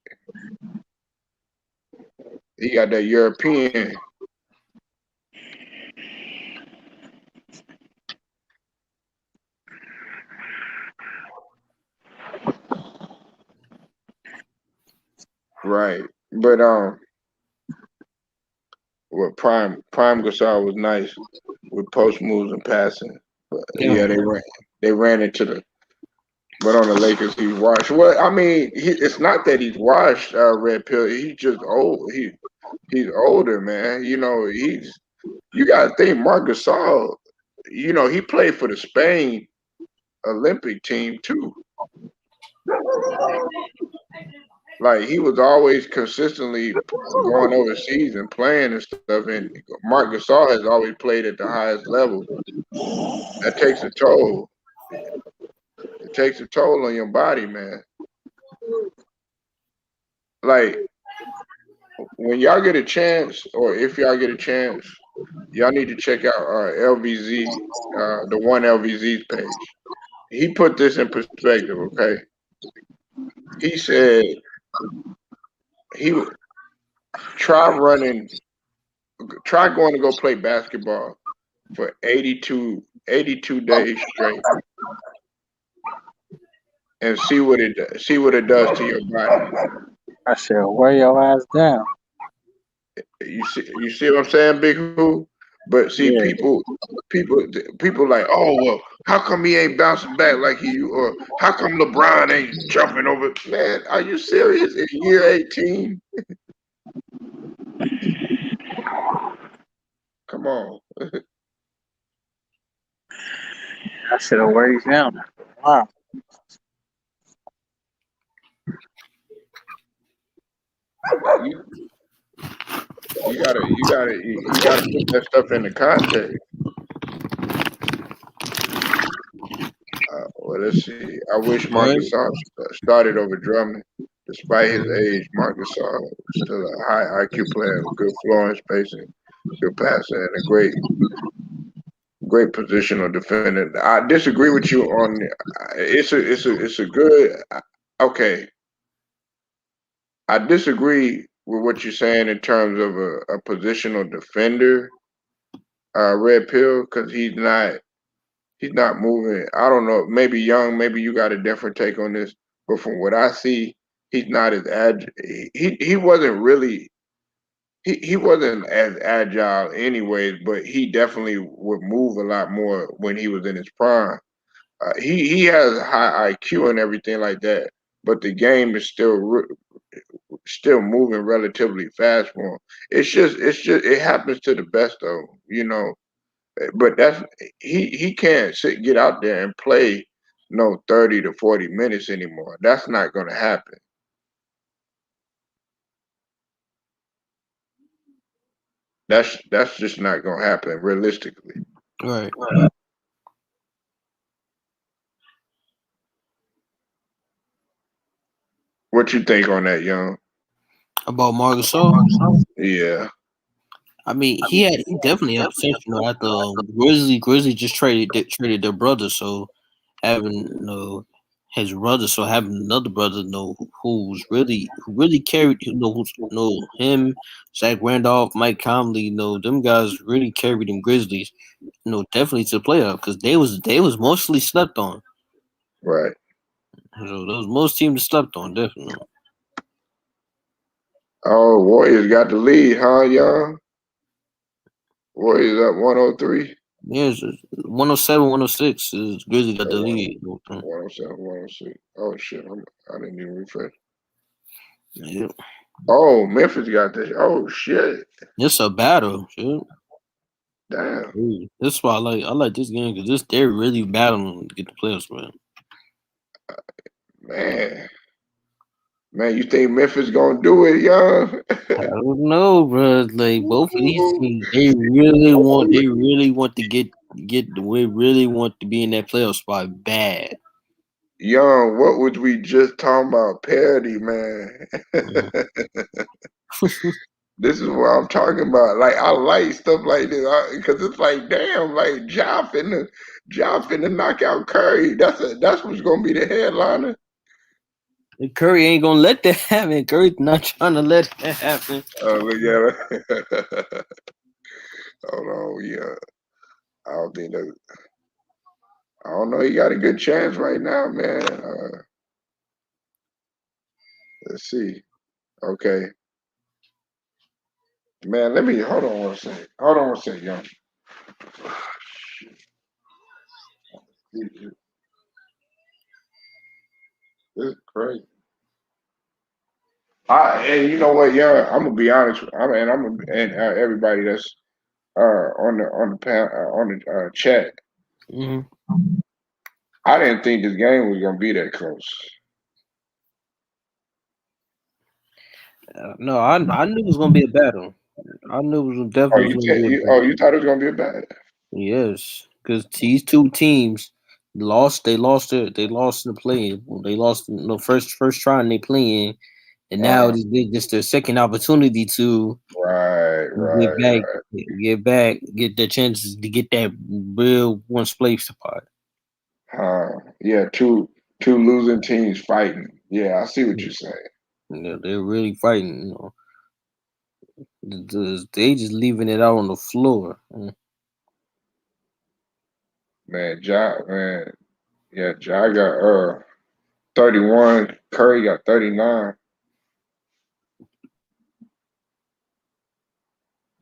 He got that European. Right, but what Prime Gasol was nice with post moves and passing. But Yeah. yeah, they ran into the. But on the Lakers, he's washed. Well, I mean, it's not that he's washed, Red Pill. He's just old. He's older, man. You got to think Marc Gasol. He played for the Spain Olympic team too. Like he was always consistently going overseas and playing and stuff. And Marc Gasol has always played at the highest level. That takes a toll. It takes a toll on your body, man. Like when y'all get a chance, or if y'all get a chance, y'all need to check out LVZ, the one LVZ's page. He put this in perspective. Okay, he said he would try going to go play basketball for 82 days straight and see what it does to your body. I said, wear your ass down. You see what I'm saying, Big Who? But see, Yeah. people like, oh well, how come he ain't bouncing back like he, or how come LeBron ain't jumping over? Man, are you serious? In year 18? Come on. I said, wear you down. Wow. You you gotta put that stuff into context. Well, let's see. I wish All right. Marcus Gasol started over Drummond. Despite his age, Marcus Gasol is still a high IQ player with good floor and spacing, good passing, and a great positional defender. I disagree with you on it's a good. Okay, I disagree with what you're saying in terms of a positional defender, Red Pill, because he's not moving. I don't know. Maybe Young. Maybe you got a different take on this. But from what I see, he's not as agile. He wasn't really. He wasn't as agile, anyways. But he definitely would move a lot more when he was in his prime. He has high IQ and everything like that. But the game is still moving relatively fast for him. It's just it happens to the best of them. But he can't get out there and play no 30 to 40 minutes anymore. That's not going to happen. That's just not going to happen realistically. All right. What you think on that, Young? About Marcus Gasol? Yeah. I mean, he definitely had potential. After Grizzly just traded their brother, so having his brother, so having another brother, who really carried, him, Zach Randolph, Mike Conley, them guys really carried them Grizzlies, definitely to the playoff because they was mostly slept on. Right. So those most teams slept on, definitely. Oh, Warriors got the lead, huh, y'all? Warriors up 103. Yeah, it's 107, 106 is Grizzly got the lead. 107, 106. Oh shit, I didn't even refresh. Yeah. Oh, Memphis got this. Oh shit. It's a battle, shit. Damn. That's why I like this game because they're really battling to get the playoffs, man. Man, you think Memphis gonna do it, y'all? I don't know, bro. Like both of these teams, they really want to be in that playoff spot bad. Young, what was we just talking about? Parody, man. This is what I'm talking about. Like I like stuff like this because it's like, damn, like Ja finna knock out Curry. That's what's gonna be the headliner. And Curry ain't gonna let that happen. Curry's not trying to let that happen. Oh, look at it. Hold on, yeah. I don't think that. I don't know. He got a good chance right now, man. Let's see. Okay, man. Let me hold on one second. Hold on one second, young. This is crazy. And you know what, yeah, I'm gonna be honest. And everybody that's on the on the chat. Mm-hmm. I didn't think this game was gonna be that close. No, I knew it was gonna be a battle. I knew it was definitely gonna be a battle. You thought it was gonna be a bad. Yes, because these two teams lost. They lost in the play. They lost in the first try and they playing, and now this their second opportunity to Right. get the chances to get that real one place spot. Yeah, two losing teams fighting. Yeah, I see what you're saying. Yeah, they're really fighting. They just leaving it out on the floor. Man, Ja got 31. Curry got 39.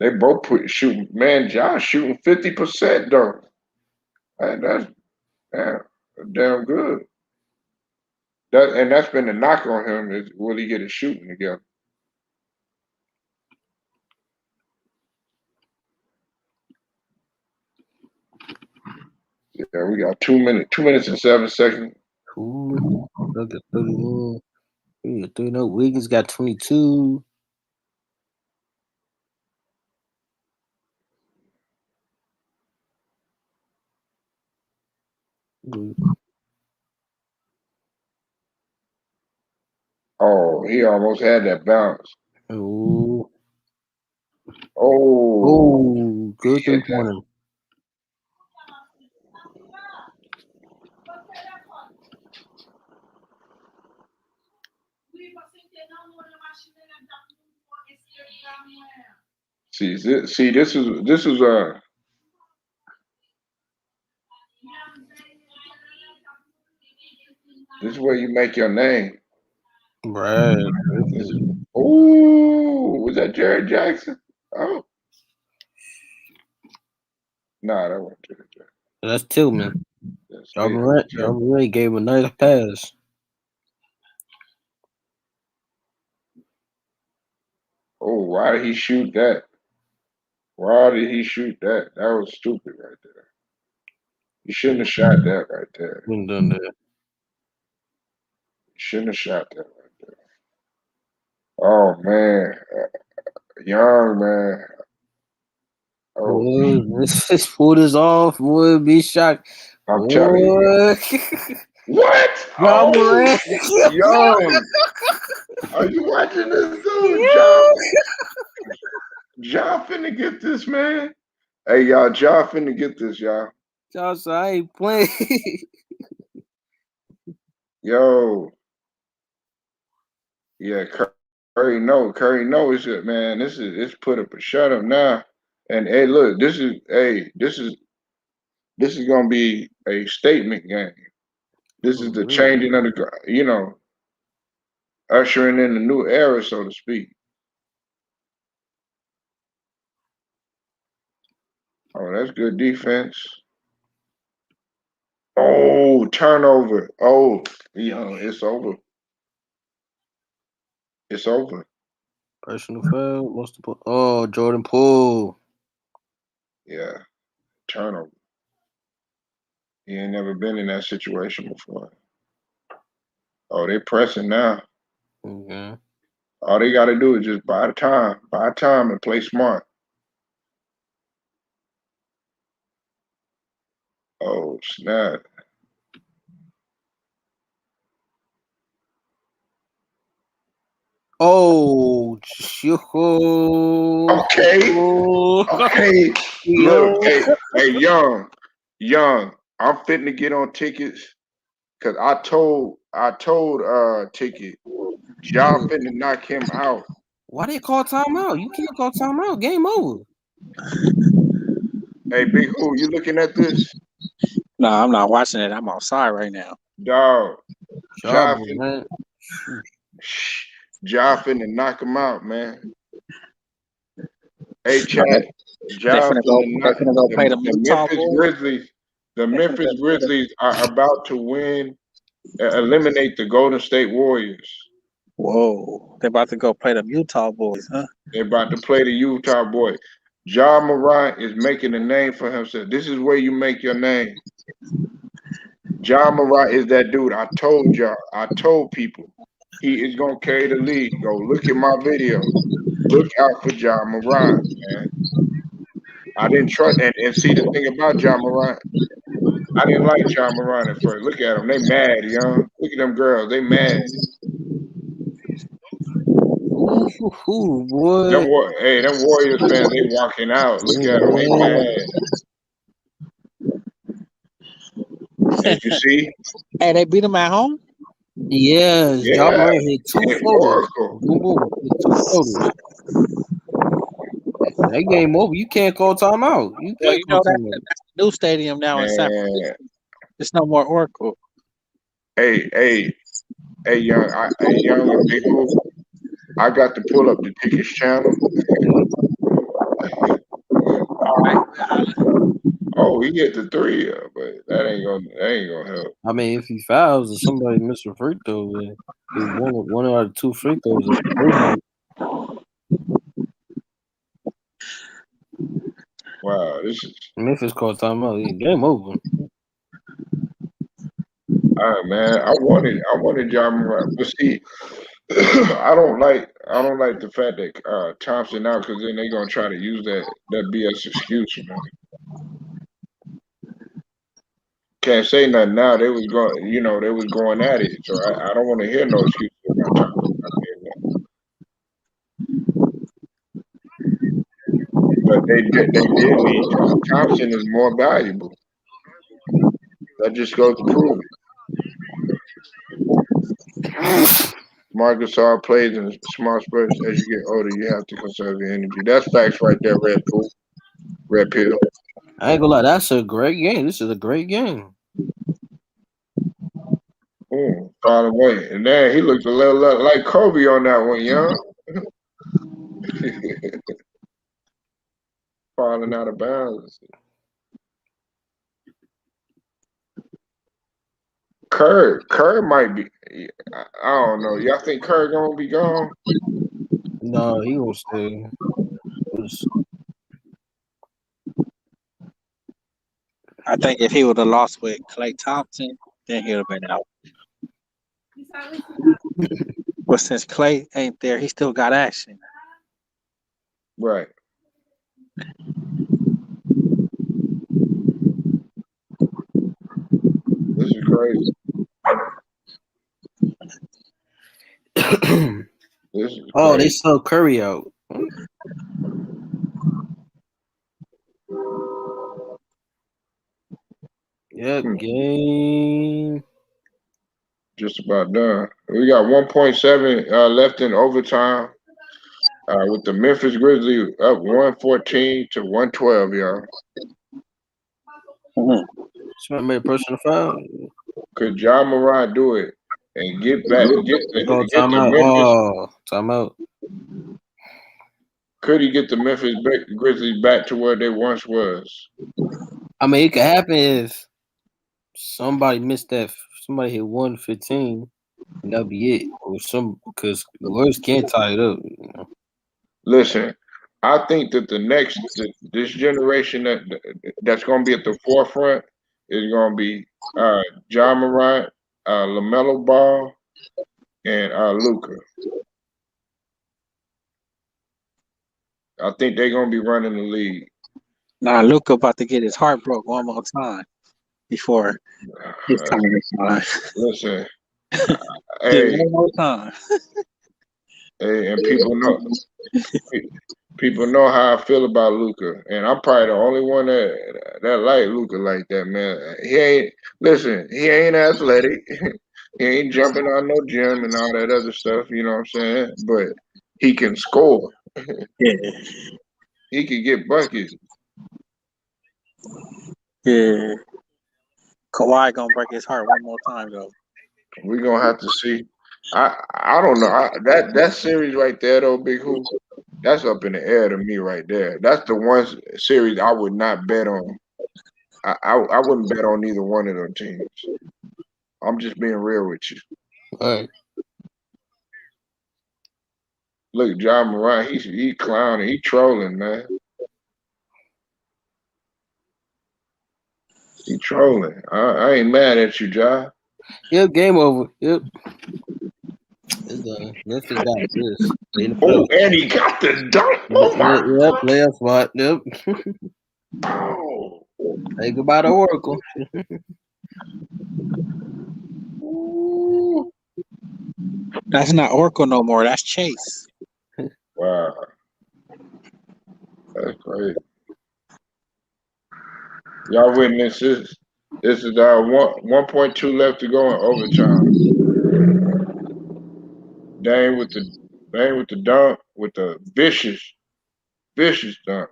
They both shooting. Man, Ja shooting 50% though. That's damn good. That's been the knock on him is will he get his shooting together? Yeah, we got 2 minutes and 7 seconds. Cool. Look at 31. Yeah, 30. Wiggins got 22. Oh, he almost had that bounce. Oh, good He hit that. 3-pointer. See, this is this is where you make your name. Right. Was that Jared Jackson? Oh, nah, that wasn't Jared Jackson. That's Tillman. John Tillman. Morant gave him a nice pass. Oh, why did he shoot that? Why did he shoot that? That was stupid right there. He shouldn't have shot that right there. Been done that. He shouldn't have shot that right there. Oh man, young man. Oh, Let's pull this off. Boy, be shocked. I'm telling you. What? John Morant. Young. Are you watching this dude, John? Ja finna get this, man. Hey, y'all, Ja finna get this, y'all. Josh, I ain't playing. Yo, yeah, Curry knows it, man. It's put up a shut up now. And hey, look, this is gonna be a statement game. This is the Really? changing of the, ushering in the new era, so to speak. Oh, that's good defense. Oh, turnover. Oh, it's over. It's over. Personal foul. Multiple. Oh, Jordan Poole. Yeah, turnover. He ain't never been in that situation before. Oh, they pressing now. Okay. All they got to do is just buy time, and play smart. Oh snap! Oh, Okay, okay. Look, yo. hey, young. I'm fitting to get on tickets because I told Ticket, y'all finna knock him out. Why they call timeout? You can't call timeout. Game over. Hey, Big Who, you looking at this? No, I'm not watching it. I'm outside right now. Dog, Ja Trouble, finna, man. Shoot. Ja finna knock him out, man. Hey, No, chat, they Ja finna go. finna They knock finna go play the, them the Utah Memphis boys. Grizzlies. The They finna Memphis go play them. Grizzlies are about to win, eliminate the Golden State Warriors. Whoa, they about to go play them Utah boys, huh? They're about to play the Utah boy. Ja Morant is making a name for himself. This is where you make your name. Ja Morant is that dude. I told y'all. I told people he is gonna carry the league. Go look at my video. Look out for Ja Morant, man. I didn't trust and see the thing about Ja Morant. I didn't like Ja Morant at first. Look at them. They mad, young. Look at them girls. They mad. Ooh, boy. Them Warriors fans, they walking out. Look at them. They Man. mad. As you see, Hey, they beat them at home. Yes, John yeah, Moran hit two in floaters. Oracle. Boom, boom. Hit two floaters. That game over. You can't call timeout. You Well, can't you call know timeout. that's the new stadium now in San Man, Francisco. It's no more Oracle. hey, hey, hey, young and Big Who. I got to pull up the tickets channel. All right. Oh, he hit the three, but that ain't gonna help. I mean, if he fouls or somebody missed a free throw, if one out of two free throws, Wow, this is Memphis called timeout. Game over. man. I wanted John Morant, but see, I don't like the fact that Thompson out because then they're gonna try to use that BS excuse, man. Can't say nothing now. They was going at it, so I don't want to hear no excuses about Thompson not being there. But they did need Thompson is more valuable. That just goes to prove it. Marcus Gasol plays in small spurts. As you get older, you have to conserve your energy. That's facts right there, Red Pill. I ain't gonna lie. That's a great game. This is a great game. Found away. And then he looked a little like Kobe on that one, young. Falling out of bounds. Kerr might be. I don't know. Y'all think Kerr gonna be gone? No, he gonna stay. I think if he would have lost with Klay Thompson, then he'd have been out. But since Klay ain't there, he still got action. Right. This is crazy. This is Oh, they crazy. sell Curry out. Yep, game. Just about done. We got 1.7 left in overtime. With the Memphis Grizzlies up 114 to 112, y'all. Somebody made a personal foul. Could John Morant do it and get Oh, get the timeout. Memphis? Oh, timeout. Could he get the Memphis Grizzlies back to where they once was? I mean, it could happen if somebody missed that. Somebody hit 115. And that'll be it. Or some because the Warriors can't tie it up. You know? Listen, I think that this generation that's going to be at the forefront is going to be John Morant, LaMelo Ball, and Luka. I think they're going to be running the league. Nah, Luka about to get his heart broke one more time before his time is mine. Listen, Get hey, one more time. hey, and people know how I feel about Luka, and I'm probably the only one that like Luka like that, man. He ain't athletic. He ain't jumping on no gym and all that other stuff, you know what I'm saying? But he can score. Yeah. He can get buckets. Yeah. Kawhi gonna break his heart one more time though. We're gonna have to see. I don't know. That series right there though, Big Who, that's up in the air to me right there. That's the one series I would not bet on. I wouldn't bet on either one of them teams. I'm just being real with you. All right. Look, John Morant, he clowning, he trolling, man. He trolling. I ain't mad at you, John. Yep, game over. Yep. It's done. Memphis got this. They in the Oh, playoffs. and he got the dunk. Oh my Yep, playoff spot. Yep. God. Say goodbye to Oracle. Ooh. That's not Oracle no more. That's Chase. Wow. That's crazy. Y'all witness this. This is 1.2 left to go in overtime. Dane with the dunk, with the vicious dunk.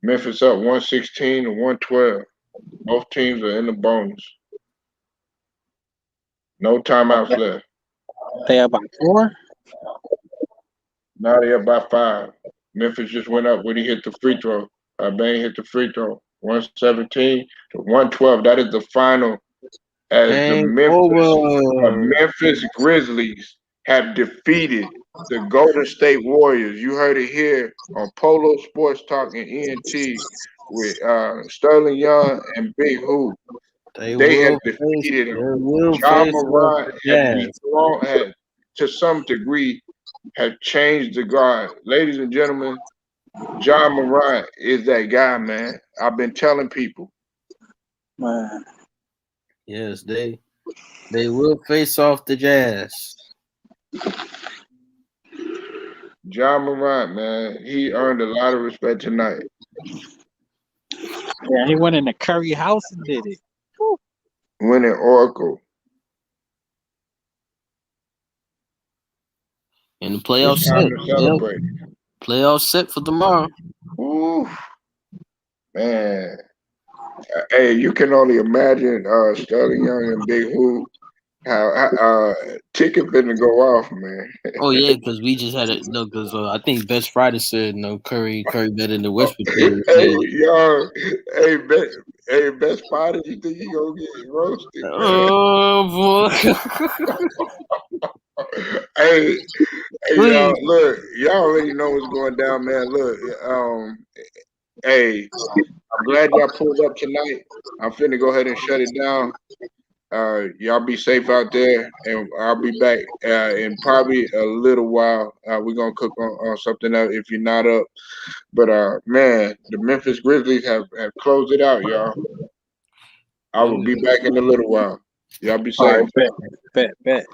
Memphis up 116 to 112. Both teams are in the bonus. No timeouts left. They up by 4? Now they up by 5. Memphis just went up when he hit the free throw. Bane hit the free throw. 117 to 112. That is the final as the Game over. Memphis Grizzlies have defeated the Golden State Warriors. You heard it here on Polo Sports Talk and ENT with Sterling Young and Big Who. They have defeated them. John Morant had to some degree have changed the guard. Ladies and gentlemen, John Morant is that guy, man. I've been telling people. Man. Yes, they will face off the Jazz. John Morant, man, he earned a lot of respect tonight. Yeah, he went in the Curry house and did it. Winning Oracle. And the playoffs set. Time to celebrate. Yep. Playoffs set for tomorrow. Ooh, man. Hey, you can only imagine Sterling Young and Big Who how ticket finna go off, man. Oh yeah, because we just had it. No, because I think Best Friday said no Curry better than Westbrook player. Hey, yo, best fighter, you think he gonna get roasted, man? Oh boy. Hey, y'all, look, y'all already know what's going down, man. Look, hey, I'm glad y'all pulled up tonight. I'm finna go ahead and shut it down. Y'all be safe out there, and I'll be back in probably a little while. We're gonna cook on something else if you're not up. But man, the Memphis Grizzlies have closed it out, y'all. I will be back in a little while. Y'all be safe. All right, bet.